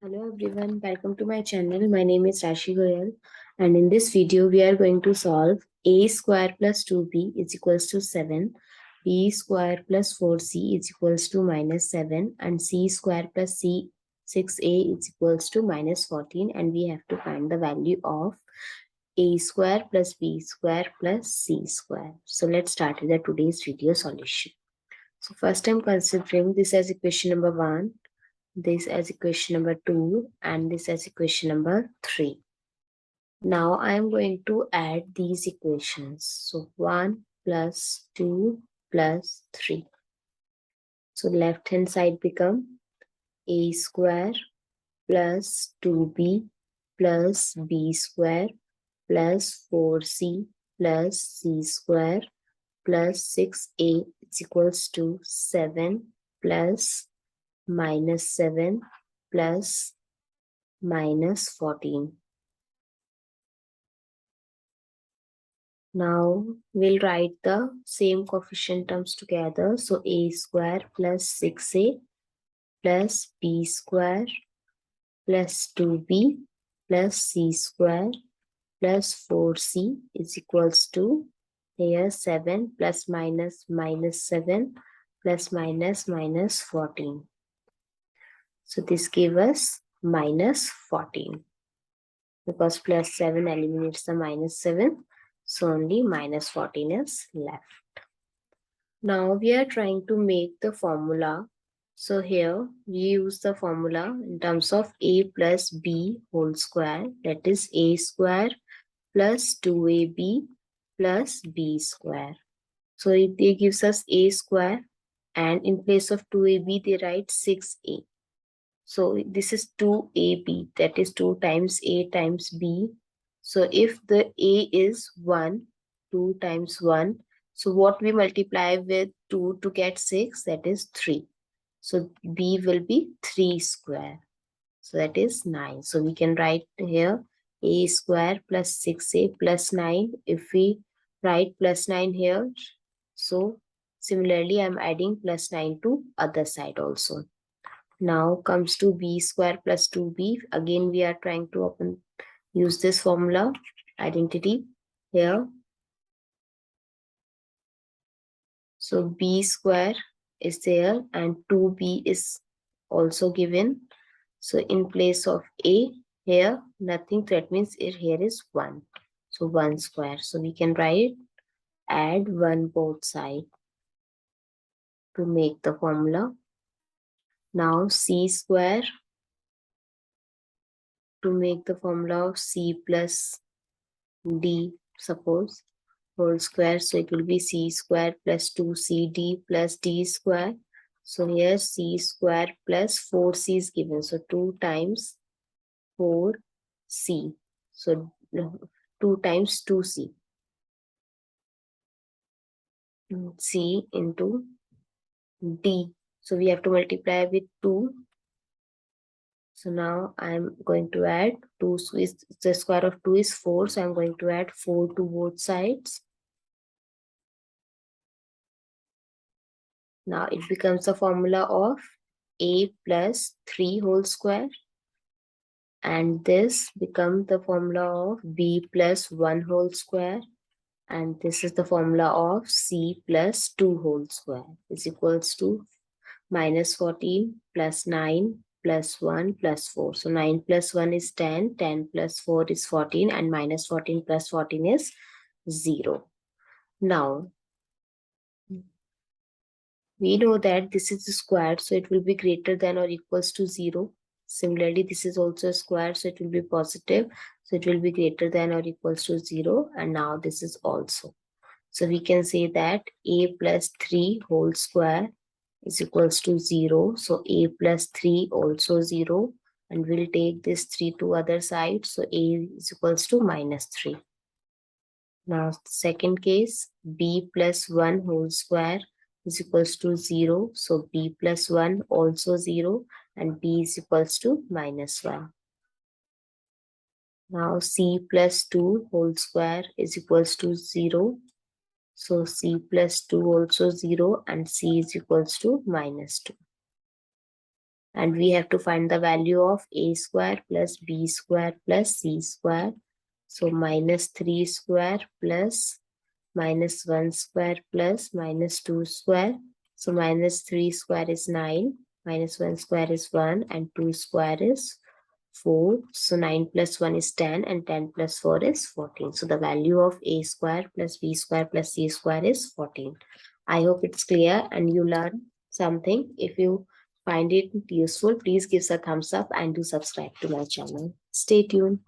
Hello everyone, welcome to my channel. My name is Rashi Goyal, and in this video we are going to solve a square plus 2b is equals to 7, b square plus 4c is equals to minus 7, and c square plus c 6a is equals to minus 14, and we have to find the value of a square plus b square plus c square. So let's start with the today's video solution. So first I'm considering this as equation number 1, this as equation number 2, and this as equation number 3. Now I am going to add these equations. So 1 plus 2 plus 3. So left hand side become a square plus 2b plus b square plus 4c plus c square plus 6a is equals to 7 plus minus 7 plus minus 14. Now we'll write the same coefficient terms together. So a square plus 6a plus b square plus 2b plus c square plus 4c is equals to here 7 plus minus minus 7 plus minus minus 14. So this gives us minus 14 because plus 7 eliminates the minus 7. So only minus 14 is left. Now we are trying to make the formula. So here we use the formula in terms of a plus b whole square, that is a square plus 2ab plus b square. So it gives us a square, and in place of 2ab they write 6a. So this is 2ab, that is 2 times a times b. So if the a is 1, 2 times 1, so what we multiply with 2 to get 6, that is 3. So b will be 3 square. So that is 9. So we can write here a square plus 6a plus 9. If we write plus 9 here, so similarly I'm adding plus 9 to other side also. Now comes to b square plus 2b. Again we are trying to use this formula identity here. So b square is there and 2b is also given. So in place of a here nothing, that means here is 1. So 1 square. So we can write add 1 both side to make the formula. Now c square, to make the formula of c plus d, suppose, whole square. So it will be c square plus 2cd plus d square. So here c square plus 4c is given. So 2 times 4c. So 2 times 2c. c into d. So we have to multiply with 2. So now I'm going to add 2, is the square of 2 is 4. So I'm going to add 4 to both sides. Now it becomes a formula of a plus 3 whole square. And this becomes the formula of b plus 1 whole square. And this is the formula of c plus 2 whole square is equals to minus 14 plus 9 plus 1 plus 4. So 9 plus 1 is 10, 10 plus 4 is 14, and minus 14 plus 14 is 0. Now, we know that this is a square, so it will be greater than or equals to 0. Similarly, this is also a square, so it will be positive. So it will be greater than or equals to 0. And now this is also. So we can say that a plus 3 whole square is equals to 0. So a plus 3 also 0. And we'll take this 3 to other side. So a is equals to minus 3. Now second case, b plus 1 whole square is equals to 0. So b plus 1 also 0. And b is equals to minus 1. Now c plus 2 whole square is equals to 0. So c plus 2 also 0, and c is equals to minus 2. And we have to find the value of a square plus b square plus c square. So minus 3 square plus minus 1 square plus minus 2 square. So minus 3 square is 9, minus 1 square is 1, and 2 square is 4. So 9 plus 1 is 10, and 10 plus 4 is 14. So the value of a square plus b square plus c square is 14. I hope it's clear and you learn something. If you find it useful, please give us a thumbs up and do subscribe to my channel. Stay tuned.